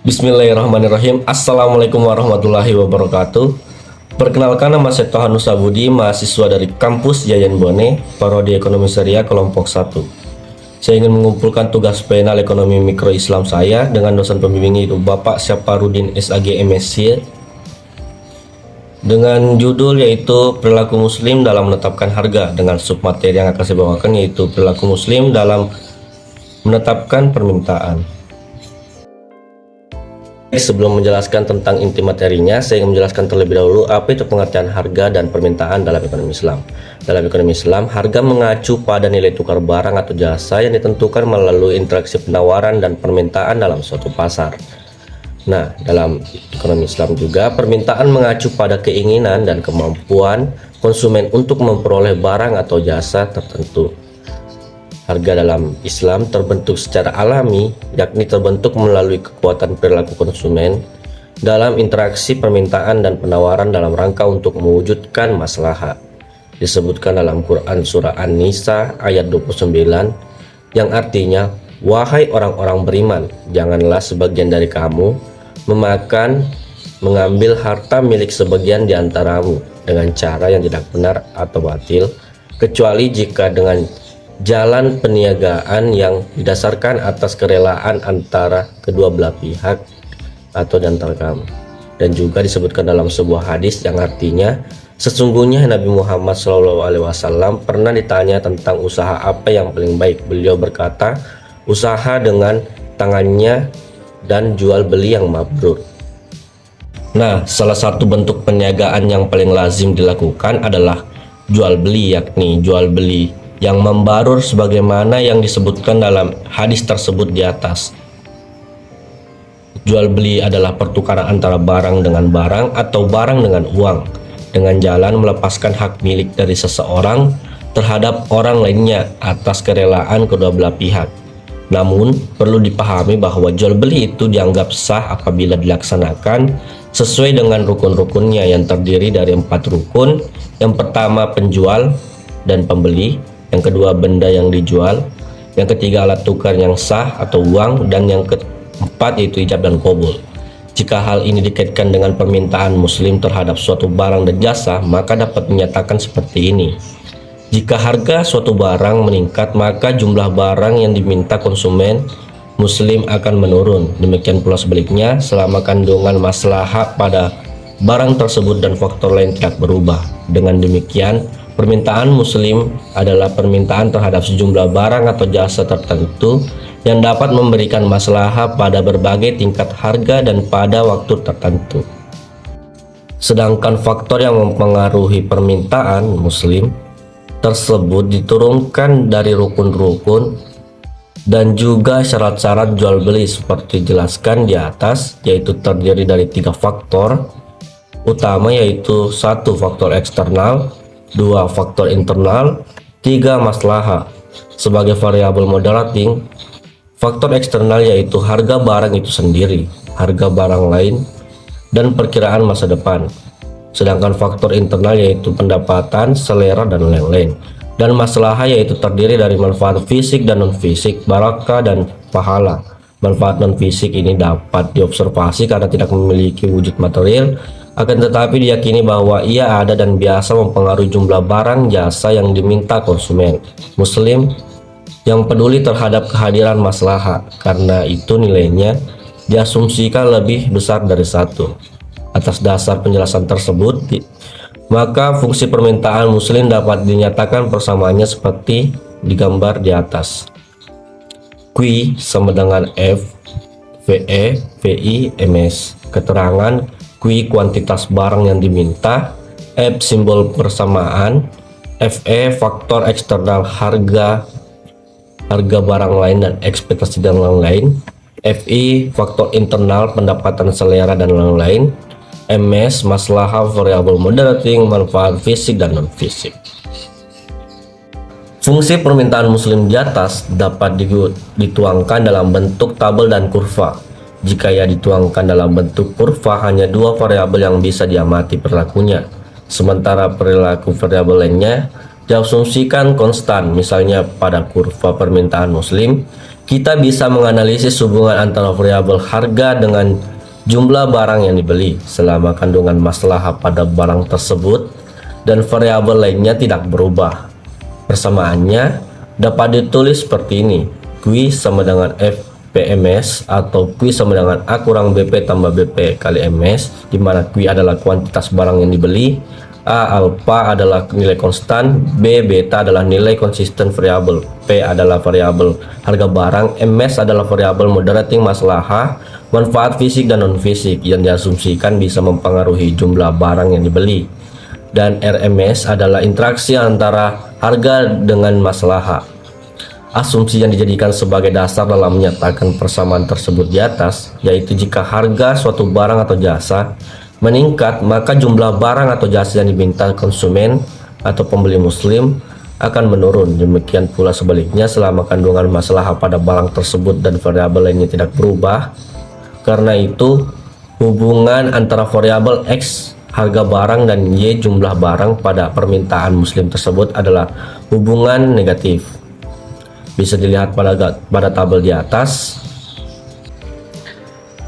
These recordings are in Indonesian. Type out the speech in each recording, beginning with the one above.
Bismillahirrahmanirrahim. Assalamualaikum warahmatullahi wabarakatuh. Perkenalkan, nama saya Toha Nusa Budi, mahasiswa dari kampus Yayan Bone, Prodi Ekonomi Syariah kelompok 1. Saya ingin mengumpulkan tugas penal ekonomi mikro Islam saya dengan dosen pembimbing yaitu Bapak Syaparudin SAG MSc dengan judul yaitu perilaku muslim dalam menetapkan harga, dengan submateri yang akan saya bawakan yaitu perilaku muslim dalam menetapkan permintaan. Sebelum menjelaskan tentang inti materinya, saya ingin menjelaskan terlebih dahulu apa itu pengertian harga dan permintaan dalam ekonomi Islam. Dalam ekonomi Islam, harga mengacu pada nilai tukar barang atau jasa yang ditentukan melalui interaksi penawaran dan permintaan dalam suatu pasar. Nah, dalam ekonomi Islam juga, permintaan mengacu pada keinginan dan kemampuan konsumen untuk memperoleh barang atau jasa tertentu. Harga dalam Islam terbentuk secara alami, yakni terbentuk melalui kekuatan perilaku konsumen dalam interaksi permintaan dan penawaran dalam rangka untuk mewujudkan maslahat. Disebutkan dalam Quran Surah An-Nisa ayat 29 yang artinya, "Wahai orang-orang beriman, janganlah sebagian dari kamu mengambil harta milik sebagian di antaramu dengan cara yang tidak benar atau batil, kecuali jika dengan jalan peniagaan yang didasarkan atas kerelaan antara kedua belah pihak atau di antara kamu." Dan juga disebutkan dalam sebuah hadis yang artinya, sesungguhnya Nabi Muhammad SAW pernah ditanya tentang usaha apa yang paling baik. Beliau berkata, usaha dengan tangannya dan jual beli yang mabrur. Nah, salah satu bentuk perniagaan yang paling lazim dilakukan adalah jual beli, yakni jual beli yang membarur sebagaimana yang disebutkan dalam hadis tersebut di atas. Jual beli adalah pertukaran antara barang dengan barang atau barang dengan uang, dengan jalan melepaskan hak milik dari seseorang terhadap orang lainnya atas kerelaan kedua belah pihak. Namun, perlu dipahami bahwa jual beli itu dianggap sah apabila dilaksanakan sesuai dengan rukun-rukunnya yang terdiri dari 4 rukun. Yang pertama, penjual dan pembeli. Yang kedua, benda yang dijual. Yang ketiga, alat tukar yang sah atau uang. Dan yang keempat yaitu ijab dan qabul. Jika hal ini dikaitkan dengan permintaan muslim terhadap suatu barang dan jasa, maka dapat menyatakan seperti ini. Jika harga suatu barang meningkat, maka jumlah barang yang diminta konsumen muslim akan menurun. Demikian pula sebaliknya, selama kandungan maslahat pada barang tersebut dan faktor lain tidak berubah. Dengan demikian, permintaan muslim adalah permintaan terhadap sejumlah barang atau jasa tertentu yang dapat memberikan maslahat pada berbagai tingkat harga dan pada waktu tertentu. Sedangkan faktor yang mempengaruhi permintaan muslim tersebut diturunkan dari rukun-rukun dan juga syarat-syarat jual beli seperti dijelaskan di atas, yaitu terdiri dari 3 faktor utama, yaitu 1 faktor eksternal, 2 faktor internal, 3 maslahat. Sebagai variabel moderating, faktor eksternal yaitu harga barang itu sendiri, harga barang lain, dan perkiraan masa depan. Sedangkan faktor internal yaitu pendapatan, selera, dan lain-lain. Dan maslahat yaitu terdiri dari manfaat fisik dan non-fisik, barakah dan pahala. Manfaat non-fisik ini dapat diobservasi karena tidak memiliki wujud material, akan tetapi diyakini bahwa ia ada dan biasa mempengaruhi jumlah barang jasa yang diminta konsumen muslim yang peduli terhadap kehadiran maslahat. Karena itu nilainya diasumsikan lebih besar dari 1. Atas dasar penjelasan tersebut, maka fungsi permintaan muslim dapat dinyatakan persamaannya seperti digambar di atas. Q sama dengan F, VE, VI, MS. Keterangan Q kuantitas barang yang diminta, F simbol persamaan, FE faktor eksternal harga barang lain dan ekspektasi dan lain-lain, FI faktor internal pendapatan, selera, dan lain-lain, MS maslahat variabel moderating, manfaat fisik dan non-fisik. Fungsi permintaan muslim di atas dapat dituangkan dalam bentuk tabel dan kurva. Jika ia dituangkan dalam bentuk kurva, hanya 2 variabel yang bisa diamati perilakunya, sementara perilaku variabel lainnya diasumsikan konstan. Misalnya pada kurva permintaan muslim, kita bisa menganalisis hubungan antara variabel harga dengan jumlah barang yang dibeli selama kandungan maslahah pada barang tersebut dan variabel lainnya tidak berubah. Persamaannya dapat ditulis seperti ini: Q sama dengan F PMS atau Q sama dengan A kurang BP tambah BP kali MS, di mana Q adalah kuantitas barang yang dibeli, A alfa adalah nilai konstan, B beta adalah nilai konsisten variabel, P adalah variabel harga barang, MS adalah variabel moderating maslahah, manfaat fisik dan non fisik yang diasumsikan bisa mempengaruhi jumlah barang yang dibeli, dan RMS adalah interaksi antara harga dengan maslahah. Asumsi yang dijadikan sebagai dasar dalam menyatakan persamaan tersebut di atas, yaitu jika harga suatu barang atau jasa meningkat, maka jumlah barang atau jasa yang diminta konsumen atau pembeli muslim akan menurun. Demikian pula sebaliknya selama kandungan maslahah pada barang tersebut dan variabel lainnya tidak berubah. Karena itu, hubungan antara variabel X harga barang dan Y jumlah barang pada permintaan muslim tersebut adalah hubungan negatif. Bisa dilihat pada tabel di atas.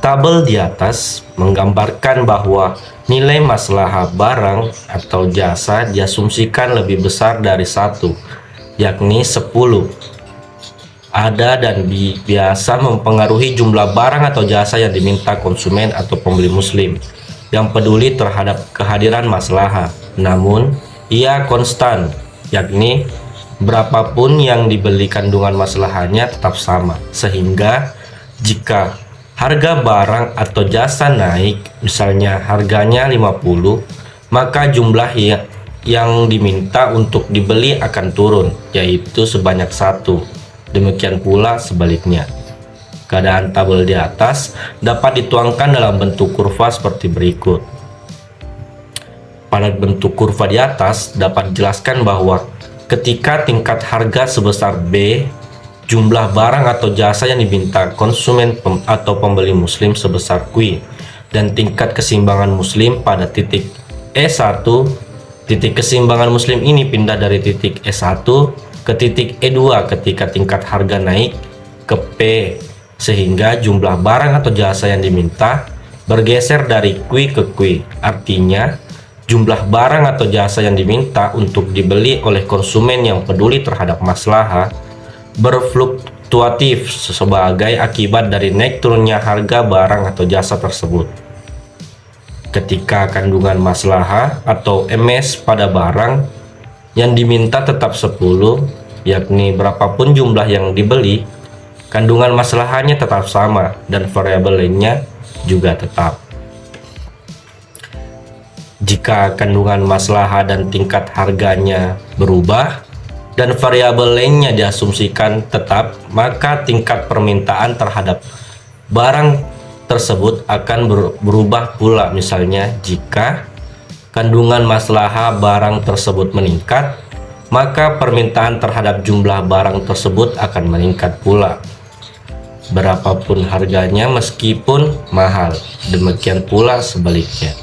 Tabel di atas menggambarkan bahwa nilai maslahah barang atau jasa diasumsikan lebih besar dari 1, yakni 10. Ada dan biasa mempengaruhi jumlah barang atau jasa yang diminta konsumen atau pembeli muslim yang peduli terhadap kehadiran maslahah. Namun, ia konstan, yakni berapapun yang dibeli kandungan maslahahnya tetap sama, sehingga jika harga barang atau jasa naik, misalnya harganya 50, maka jumlah yang diminta untuk dibeli akan turun, yaitu sebanyak 1. Demikian pula sebaliknya. Keadaan tabel di atas dapat dituangkan dalam bentuk kurva seperti berikut. Pada bentuk kurva di atas dapat dijelaskan bahwa ketika tingkat harga sebesar B, jumlah barang atau jasa yang diminta konsumen atau pembeli muslim sebesar Q, dan tingkat keseimbangan muslim pada titik E1, titik keseimbangan muslim ini pindah dari titik E1 ke titik E2 ketika tingkat harga naik ke P, sehingga jumlah barang atau jasa yang diminta bergeser dari Q ke Q. Artinya, jumlah barang atau jasa yang diminta untuk dibeli oleh konsumen yang peduli terhadap maslahah berfluktuatif sebagai akibat dari naik turunnya harga barang atau jasa tersebut. Ketika kandungan maslahah atau MS pada barang yang diminta tetap 10, yakni berapapun jumlah yang dibeli, kandungan maslahahnya tetap sama dan variabel lainnya juga tetap. Jika kandungan maslahah dan tingkat harganya berubah dan variabel lainnya diasumsikan tetap, maka tingkat permintaan terhadap barang tersebut akan berubah pula. Misalnya, jika kandungan maslahah barang tersebut meningkat, maka permintaan terhadap jumlah barang tersebut akan meningkat pula, berapapun harganya meskipun mahal. Demikian pula sebaliknya.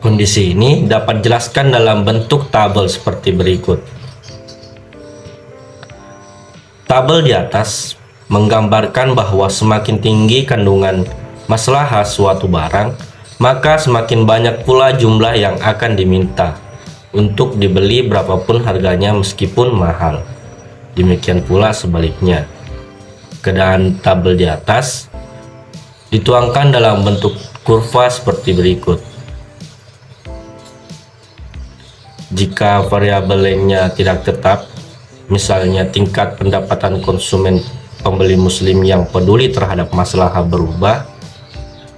Kondisi ini dapat dijelaskan dalam bentuk tabel seperti berikut. Tabel di atas menggambarkan bahwa semakin tinggi kandungan maslahah suatu barang, maka semakin banyak pula jumlah yang akan diminta untuk dibeli berapapun harganya meskipun mahal. Demikian pula sebaliknya. Keadaan tabel di atas dituangkan dalam bentuk kurva seperti berikut. Jika variabel lainnya tidak tetap, misalnya tingkat pendapatan konsumen pembeli muslim yang peduli terhadap maslahah berubah,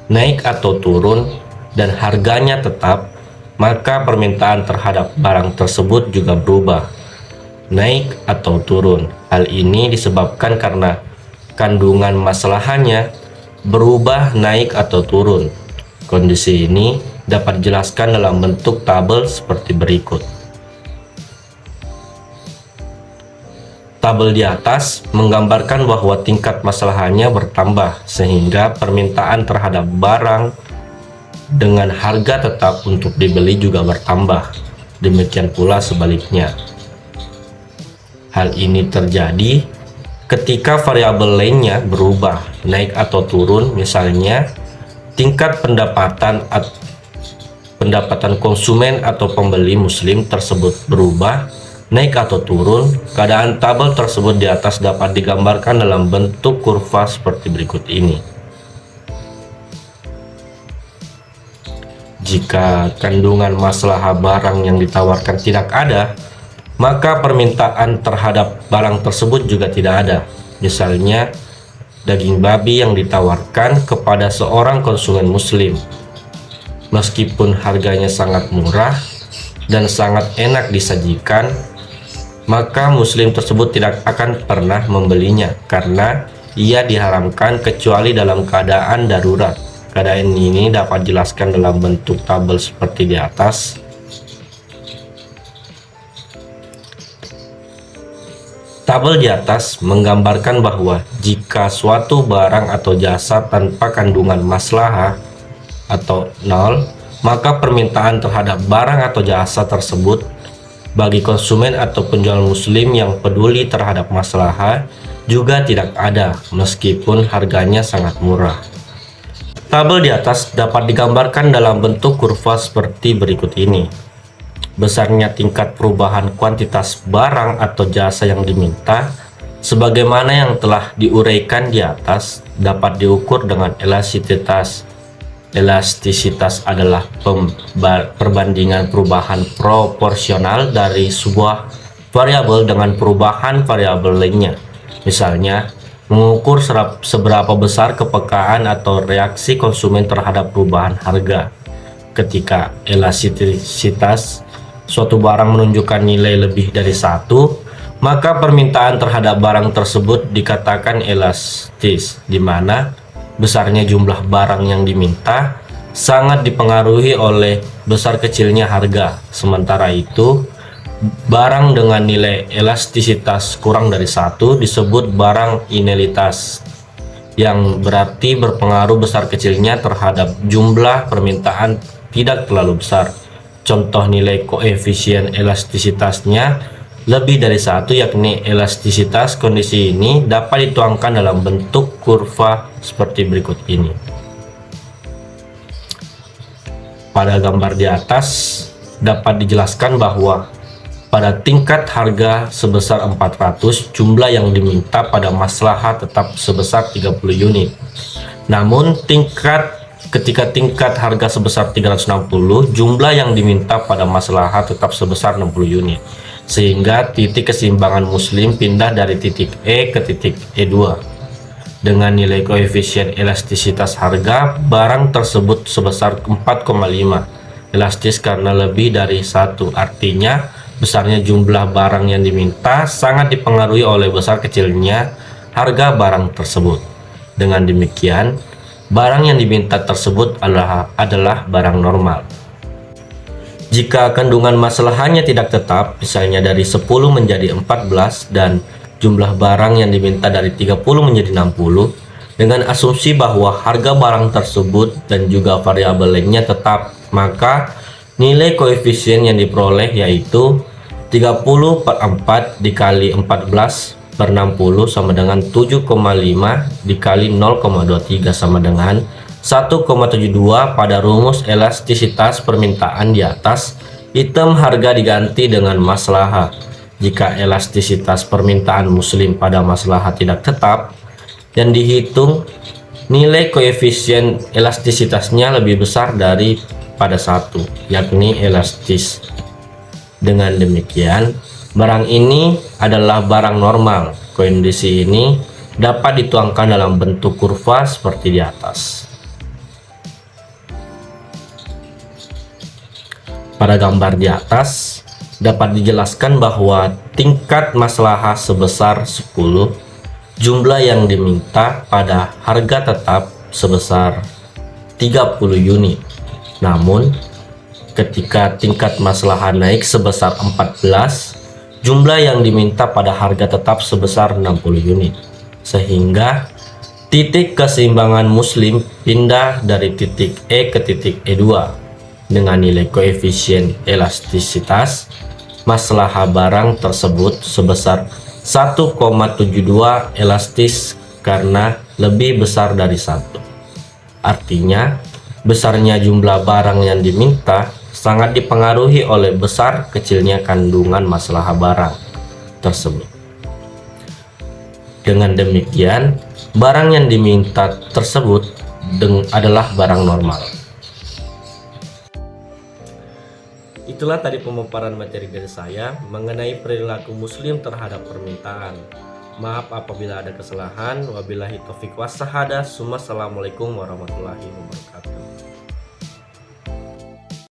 naik atau turun, dan harganya tetap, maka permintaan terhadap barang tersebut juga berubah, naik atau turun. Hal ini disebabkan karena kandungan maslahahnya berubah naik atau turun. Kondisi ini dapat dijelaskan dalam bentuk tabel seperti berikut. Tabel di atas menggambarkan bahwa tingkat maslahahnya bertambah sehingga permintaan terhadap barang dengan harga tetap untuk dibeli juga bertambah. Demikian pula sebaliknya. Hal ini terjadi ketika variabel lainnya berubah, naik atau turun, misalnya tingkat pendapatan konsumen atau pembeli muslim tersebut berubah, naik atau turun, keadaan tabel tersebut di atas dapat digambarkan dalam bentuk kurva seperti berikut ini. Jika kandungan maslahah barang yang ditawarkan tidak ada, maka permintaan terhadap barang tersebut juga tidak ada. Misalnya, daging babi yang ditawarkan kepada seorang konsumen muslim, meskipun harganya sangat murah dan sangat enak disajikan, maka muslim tersebut tidak akan pernah membelinya karena ia diharamkan kecuali dalam keadaan darurat. Keadaan ini dapat dijelaskan dalam bentuk tabel seperti di atas. Tabel di atas menggambarkan bahwa jika suatu barang atau jasa tanpa kandungan maslahah atau nol, maka permintaan terhadap barang atau jasa tersebut bagi konsumen atau penjual muslim yang peduli terhadap maslahah juga tidak ada meskipun harganya sangat murah. Tabel di atas dapat digambarkan dalam bentuk kurva seperti berikut ini. Besarnya tingkat perubahan kuantitas barang atau jasa yang diminta, sebagaimana yang telah diuraikan di atas, dapat diukur dengan elastisitas. Elastisitas adalah perbandingan perubahan proporsional dari sebuah variabel dengan perubahan variabel lainnya. Misalnya, mengukur seberapa besar kepekaan atau reaksi konsumen terhadap perubahan harga. Ketika elastisitas suatu barang menunjukkan nilai lebih dari 1, maka permintaan terhadap barang tersebut dikatakan elastis, di mana besarnya jumlah barang yang diminta sangat dipengaruhi oleh besar kecilnya harga. Sementara itu, barang dengan nilai elastisitas kurang dari 1 disebut barang inelitas, yang berarti berpengaruh besar kecilnya terhadap jumlah permintaan tidak terlalu besar. Contoh nilai koefisien elastisitasnya lebih dari 1, yakni elastisitas. Kondisi ini dapat dituangkan dalam bentuk kurva seperti berikut ini. Pada gambar di atas dapat dijelaskan bahwa pada tingkat harga sebesar 400, jumlah yang diminta pada maslahah tetap sebesar 30 unit. Namun ketika tingkat harga sebesar 360, jumlah yang diminta pada maslahah tetap sebesar 60 unit. Sehingga titik keseimbangan muslim pindah dari titik E ke titik E2. Dengan nilai koefisien elastisitas harga, barang tersebut sebesar 4,5. Elastis karena lebih dari 1, artinya besarnya jumlah barang yang diminta sangat dipengaruhi oleh besar kecilnya harga barang tersebut. Dengan demikian, barang yang diminta tersebut adalah barang normal. Jika kandungan masalahnya tidak tetap, misalnya dari 10 menjadi 14 dan jumlah barang yang diminta dari 30 menjadi 60, dengan asumsi bahwa harga barang tersebut dan juga variabel lainnya tetap, maka nilai koefisien yang diperoleh yaitu 30/4 dikali 14 per 60 sama dengan 7,5 dikali 0,23 sama dengan 1,72. Pada rumus elastisitas permintaan di atas, item harga diganti dengan maslahah. Jika elastisitas permintaan muslim pada maslahah tidak tetap dan dihitung, nilai koefisien elastisitasnya lebih besar daripada 1, yakni elastis. Dengan demikian, barang ini adalah barang normal. Kondisi ini dapat dituangkan dalam bentuk kurva seperti di atas. Pada gambar di atas dapat dijelaskan bahwa tingkat maslahah sebesar 10, jumlah yang diminta pada harga tetap sebesar 30 unit. Namun, ketika tingkat maslahah naik sebesar 14, jumlah yang diminta pada harga tetap sebesar 60 unit. Sehingga titik keseimbangan muslim pindah dari titik E ke titik E2 dengan nilai koefisien elastisitas maslahah barang tersebut sebesar 1,72 elastis karena lebih besar dari 1. Artinya, besarnya jumlah barang yang diminta sangat dipengaruhi oleh besar kecilnya kandungan masalah barang tersebut. Dengan demikian, barang yang diminta tersebut adalah barang normal. Itulah tadi pemaparan materi dari saya mengenai perilaku muslim terhadap permintaan. Maaf apabila ada kesalahan. Wabillahi taufiq was hidayah. Assalamualaikum warahmatullahi wabarakatuh.